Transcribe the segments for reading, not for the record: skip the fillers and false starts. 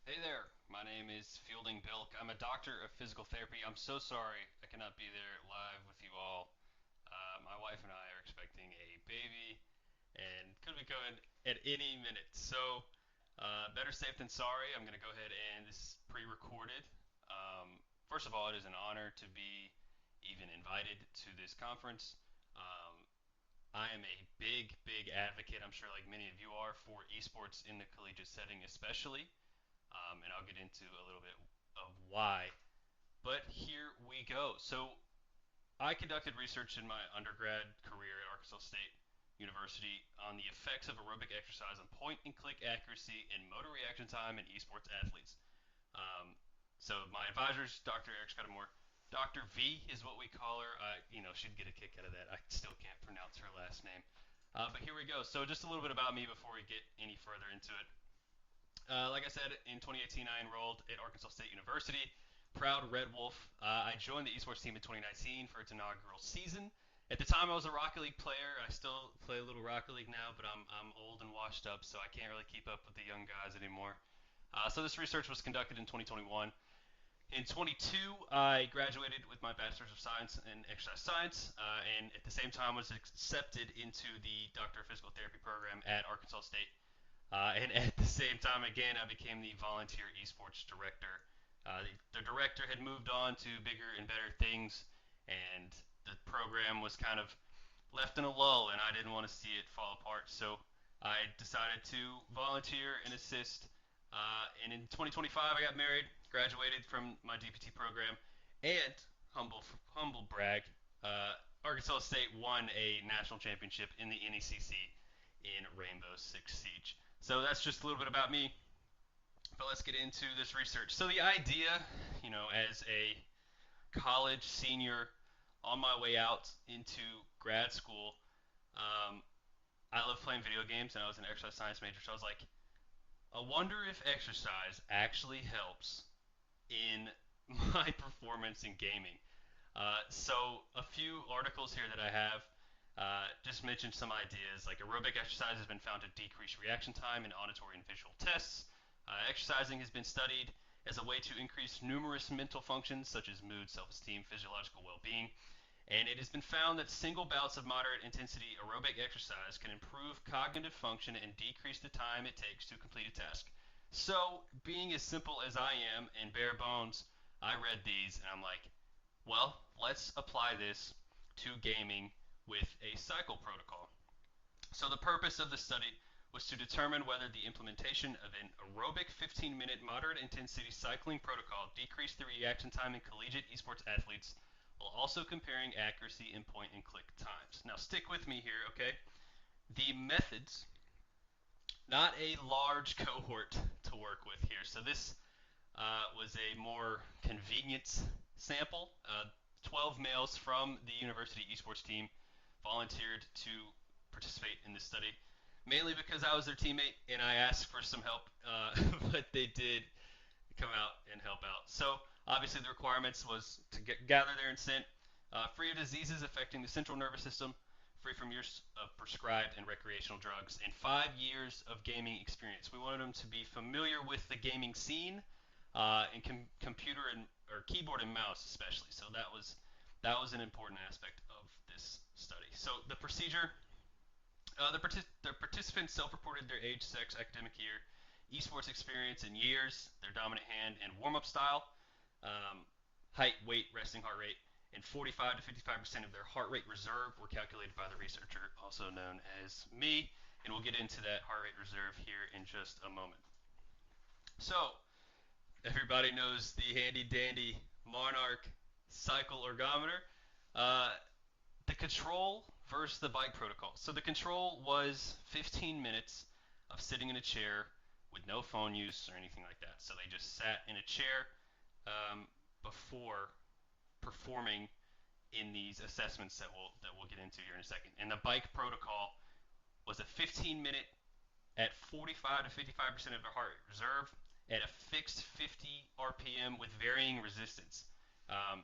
Hey there, my name is Fielding Belk. I'm a doctor of physical therapy. I'm so sorry I cannot be there live with you all. My wife and I are expecting a baby and could be coming at any minute. So, better safe than sorry. I'm going to go ahead and this is pre recorded. First of all, it is an honor to be even invited to this conference. Um, I am a big advocate, I'm sure like many of you are, for esports in the collegiate setting, especially and I'll get into a little bit of why. But here we go. So I conducted research in my undergrad career at Arkansas State University on the effects of aerobic exercise on point and click accuracy and motor reaction time in esports athletes. Um, so my advisors, Dr. Eric Scudamore, Dr. V is what we call her. She'd get a kick out of that. I still can't pronounce her last name. But here we go. So just a little bit about me before we get any further into it. Like I said, in 2018, I enrolled at Arkansas State University. Proud Red Wolf. I joined the esports team in 2019 for its inaugural season. At the time, I was a Rocket League player. I still play a little Rocket League now, but I'm old and washed up, so I can't really keep up with the young guys anymore. So this research was conducted in 2021. In 22, I graduated with my Bachelor's of Science in Exercise Science, and at the same time was accepted into the Doctor of Physical Therapy program at Arkansas State. And at the same time, again, I became the volunteer esports director. The director had moved on to bigger and better things, and the program was kind of left in a lull, and I didn't want to see it fall apart. So I decided to volunteer and assist. And in 2025, I got married, graduated from my DPT program, and humble brag, Arkansas State won a national championship in the NECC in Rainbow Six Siege. So that's just a little bit about me. But let's get into this research. So the idea, as a college senior on my way out into grad school, um, I love playing video games, and I was an exercise science major, so I was like, I wonder if exercise actually helps in my performance in gaming. So a few articles here that I have just mentioned some ideas. Like aerobic exercise has been found to decrease reaction time in auditory and visual tests. Exercising has been studied as a way to increase numerous mental functions such as mood, self-esteem, physiological well-being. And it has been found that single bouts of moderate intensity aerobic exercise can improve cognitive function and decrease the time it takes to complete a task. So, being as simple as I am and bare bones, I read these and I'm like, well, let's apply this to gaming with a cycle protocol. So the purpose of the study was to determine whether the implementation of an aerobic 15-minute moderate intensity cycling protocol decreased the reaction time in collegiate esports athletes while also comparing accuracy in point and click times. Now stick with me here, okay? The methods, not a large cohort to work with here. So this was a more convenient sample. 12 males from the university esports team volunteered to participate in this study, mainly because I was their teammate and I asked for some help, but they did come out and help out. So obviously the requirements was to gather their consent, free of diseases affecting the central nervous system, free from use of prescribed and recreational drugs, and 5 years of gaming experience. We wanted them to be familiar with the gaming scene and computer and or keyboard and mouse especially. So that was an important aspect of this study. So the procedure. The participants self-reported their age, sex, academic year, esports experience in years, their dominant hand, and warm-up style, height, weight, resting heart rate, and 45 to 55% of their heart rate reserve were calculated by the researcher, also known as me, and we'll get into that heart rate reserve here in just a moment. So, everybody knows the handy-dandy Monarch cycle ergometer. Uh, the control versus the bike protocol. So the control was 15 minutes of sitting in a chair with no phone use or anything like that. So they just sat in a chair before performing in these assessments that we'll get into here in a second. And the bike protocol was a 15-minute at 45 to 55% of their heart rate reserve at a fixed 50 RPM with varying resistance.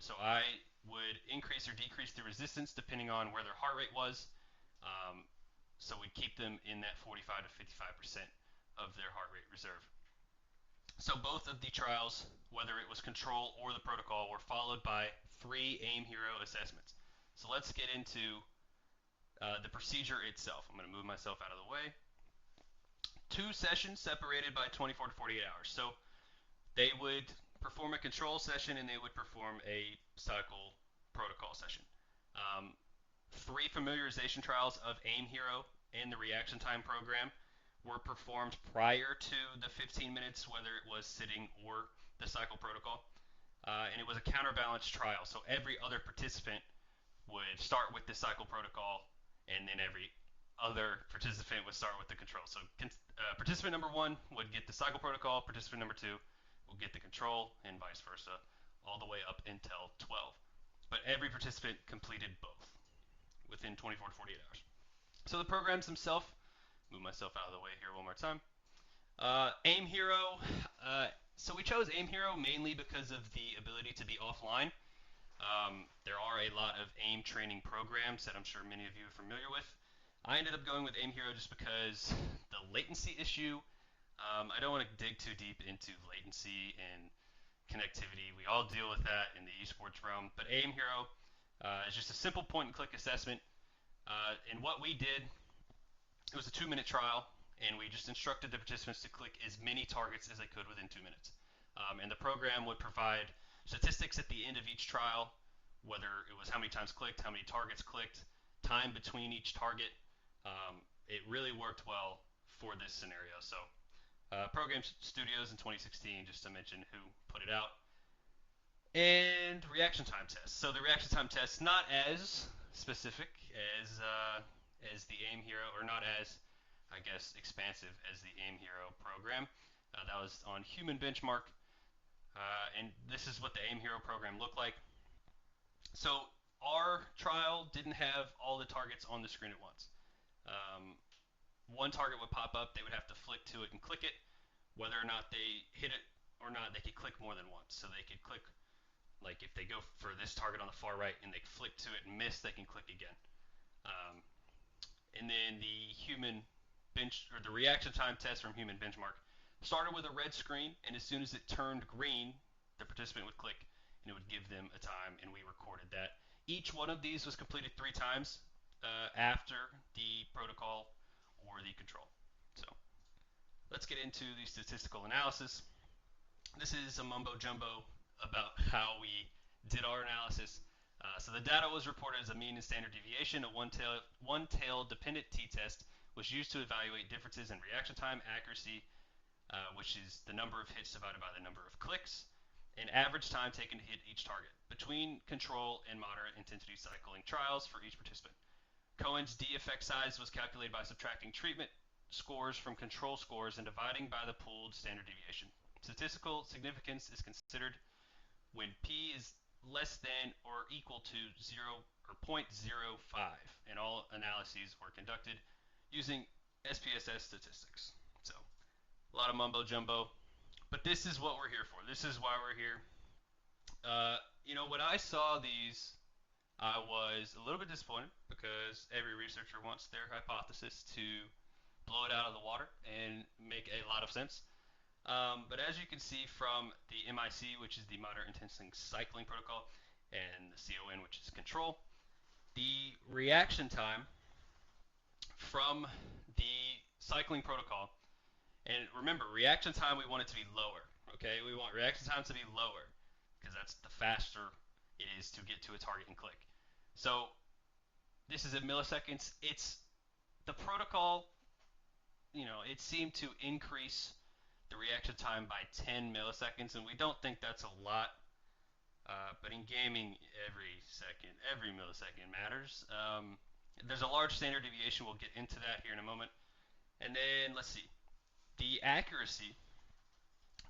So I would increase or decrease the resistance depending on where their heart rate was. So we'd keep them in that 45 to 55% of their heart rate reserve. So both of the trials, whether it was control or the protocol, were followed by 3 AIM-HERO assessments. So let's get into the procedure itself. I'm going to move myself out of the way. 2 sessions separated by 24 to 48 hours. So they would perform a control session and they would perform a cycle protocol session. 3 familiarization trials of AIM-HERO and the reaction time program were performed prior to the 15 minutes, whether it was sitting or the cycle protocol. And it was a counterbalance trial, so every other participant would start with the cycle protocol, and then every other participant would start with the control. So participant number 1 would get the cycle protocol, participant number 2 will get the control, and vice versa, all the way up until 12. But every participant completed both within 24 to 48 hours. So the programs themselves, move myself out of the way here one more time. AIM-HERO, so we chose AIM-HERO mainly because of the ability to be offline. There are a lot of AIM training programs that I'm sure many of you are familiar with. I ended up going with AIM-HERO just because the latency issue. I don't want to dig too deep into latency and connectivity. We all deal with that in the esports realm. But AIM-HERO is just a simple point-and-click assessment. And what we did, it was a 2-minute trial, and we just instructed the participants to click as many targets as they could within 2 minutes. And the program would provide statistics at the end of each trial, whether it was how many times clicked, how many targets clicked, time between each target. It really worked well for this scenario. So Program Studios in 2016, just to mention who put it out. And reaction time test. So the reaction time test, not as specific as the AIM-HERO, or not as, I guess, expansive as the AIM-HERO program. That was on human benchmark, and this is what the AIM-HERO program looked like. So our trial didn't have all the targets on the screen at once. One target would pop up, they would have to flick to it and click it. Whether or not they hit it or not, they could click more than once. So they could click, like if they go for this target on the far right and they flick to it and miss, they can click again. And then the reaction time test from human benchmark started with a red screen, and as soon as it turned green, the participant would click and it would give them a time, and we recorded that. Each one of these was completed 3 times after the protocol or the control. So let's get into the statistical analysis. This is a mumbo jumbo about how we did our analysis. So the data was reported as a mean and standard deviation. A one-tail dependent t-test was used to evaluate differences in reaction time, accuracy, which is the number of hits divided by the number of clicks, and average time taken to hit each target between control and moderate intensity cycling trials for each participant. Cohen's d-effect size was calculated by subtracting treatment scores from control scores and dividing by the pooled standard deviation. Statistical significance is considered when p is less than or equal to 0 or 0.05, and all analyses were conducted using SPSS statistics. So a lot of mumbo jumbo, but this is what we're here for. This is why we're here. When I saw these, I was a little bit disappointed because every researcher wants their hypothesis to blow it out of the water and make a lot of sense. But as you can see from the MIC, which is the moderate intensity cycling protocol, and the CON, which is control, the reaction time from the cycling protocol, and remember, reaction time we want it to be lower, okay? We want reaction time to be lower because that's the faster it is to get to a target and click. So this is in milliseconds. It's the protocol, it seemed to increase the reaction time by 10 milliseconds, and we don't think that's a lot. But in gaming, every millisecond matters. There's a large standard deviation. We'll get into that here in a moment. And then, let's see. The accuracy,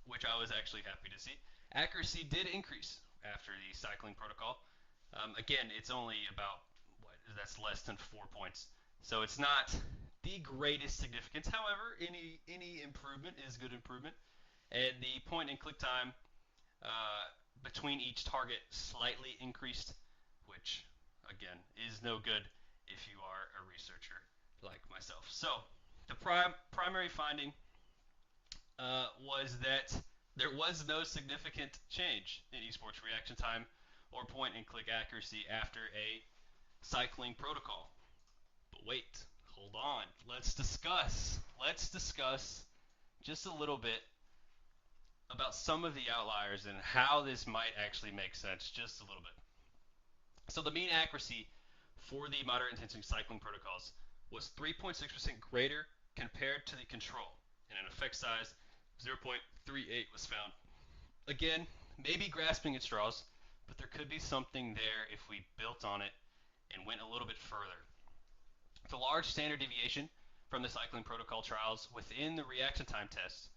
which I was actually happy to see, accuracy did increase after the cycling protocol. Again, it's only about, that's less than 4 points. So it's not the greatest significance. However, any improvement is good improvement. And the point and click time between each target slightly increased, which again is no good if you are a researcher like myself. So the primary finding was that There was no significant change in esports reaction time or point and click accuracy after a cycling protocol. But wait, hold on. Let's discuss. Just a little bit about some of the outliers and how this might actually make sense just a little bit. So the mean accuracy for the moderate intensity cycling protocols was 3.6% greater compared to the control, and an effect size 0.38 was found. Again, maybe grasping at straws, but there could be something there if we built on it and went a little bit further. The large standard deviation from the cycling protocol trials within the reaction time test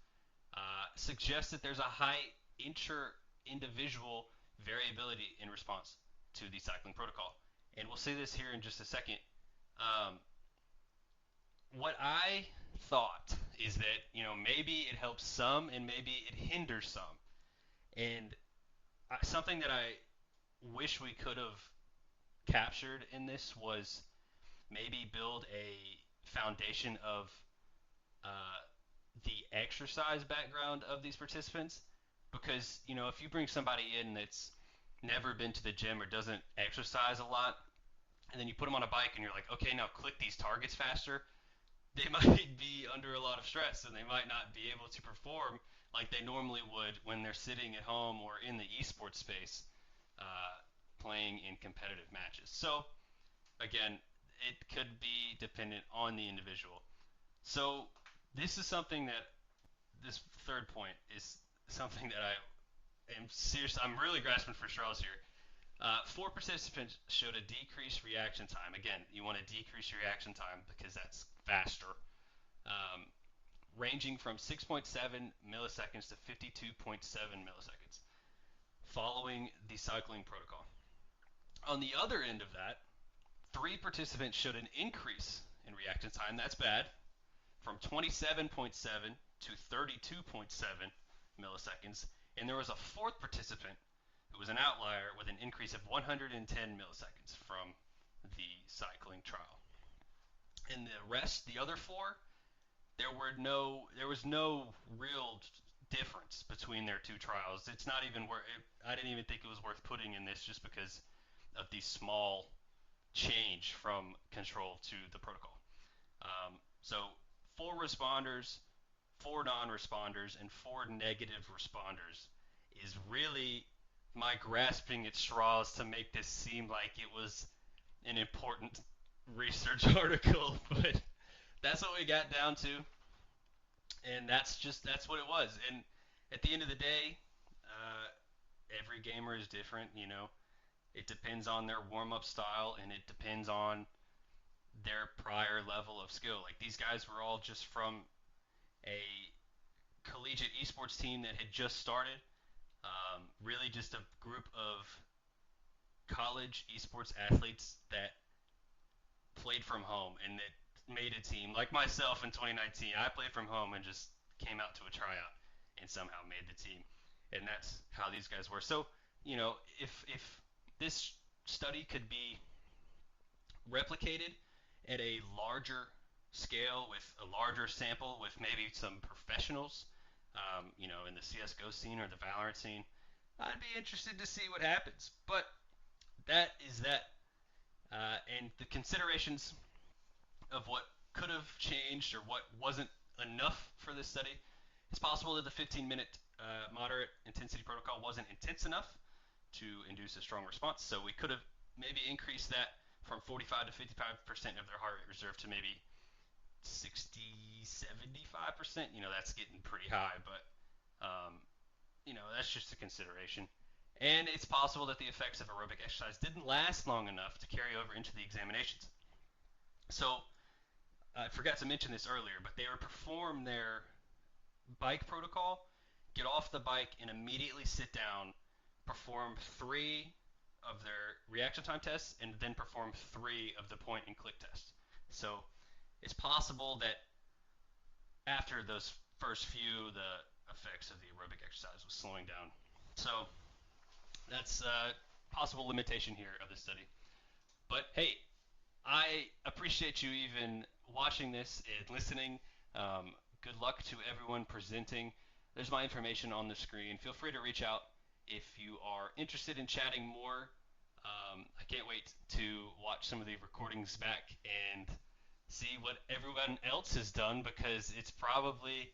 suggests that there's a high inter-individual variability in response to the cycling protocol. And we'll see this here in just a second. What I thought is that, maybe it helps some and maybe it hinders some. And something that I wish we could have captured in this was maybe build a foundation of the exercise background of these participants, because if you bring somebody in that's never been to the gym or doesn't exercise a lot, and then you put them on a bike and you're like, okay, now click these targets faster, they might be under a lot of stress and they might not be able to perform like they normally would when they're sitting at home or in the esports space playing in competitive matches. So again, it could be dependent on the individual. So this is something that, this third point is something that I'm really grasping for straws here. 4 participants showed a decreased reaction time. Again, you want to decrease your reaction time because that's faster. Ranging from 6.7 milliseconds to 52.7 milliseconds following the cycling protocol. On the other end of that, 3 participants showed an increase in reaction time. That's bad. From 27.7 to 32.7 milliseconds. And there was a 4th participant who was an outlier with an increase of 110 milliseconds from the cycling trial. And the other 4, there was no real difference between their 2 trials. It's not even worth. I didn't even think it was worth putting in this just because of the small change from control to the protocol. So 4 responders, 4 non-responders, and 4 negative responders is really my grasping at straws to make this seem like it was an important research article, but that's what we got down to, and that's what it was. And at the end of the day, every gamer is different. It depends on their warm-up style, and it depends on their prior level of skill. Like, these guys were all just from a collegiate esports team that had just started. Really just a group of college esports athletes that played from home and that made a team. Like myself in 2019, I played from home and just came out to a tryout and somehow made the team. And that's how these guys were. So, if this study could be replicated at a larger scale with a larger sample with maybe some professionals, in the CSGO scene or the Valorant scene, I'd be interested to see what happens. But that is that. And the considerations of what could have changed or what wasn't enough for this study, it's possible that the 15-minute moderate intensity protocol wasn't intense enough to induce a strong response. So we could have maybe increased that from 45 to 55% of their heart rate reserve to maybe 60, 75%. That's getting pretty high, but that's just a consideration. And it's possible that the effects of aerobic exercise didn't last long enough to carry over into the examinations. So I forgot to mention this earlier, but they would perform their bike protocol, get off the bike, and immediately sit down, perform 3 of their reaction time tests, and then perform 3 of the point and click tests. So it's possible that after those first few, the effects of the aerobic exercise was slowing down. So that's a possible limitation here of the study. But hey, I appreciate you even watching this and listening. Good luck to everyone presenting. There's my information on the screen. Feel free to reach out if you are interested in chatting more. I can't wait to watch some of the recordings back and see what everyone else has done, because it's probably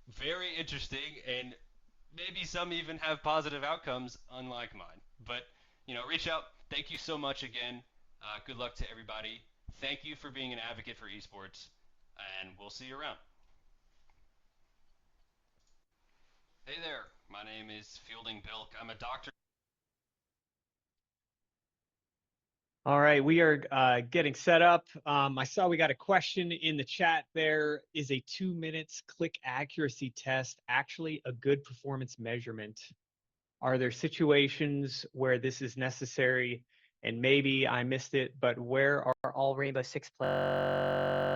very interesting, and maybe some even have positive outcomes unlike mine. But, reach out. Thank you so much again. Good luck to everybody. Thank you for being an advocate for esports, and we'll see you around. Hey there, my name is Fielding Belk. I'm a doctor. All right, we are getting set up. I saw we got a question in the chat there. Is a 2 minutes click accuracy test actually a good performance measurement? Are there situations where this is necessary? And maybe I missed it, but where are All Rainbow Six players?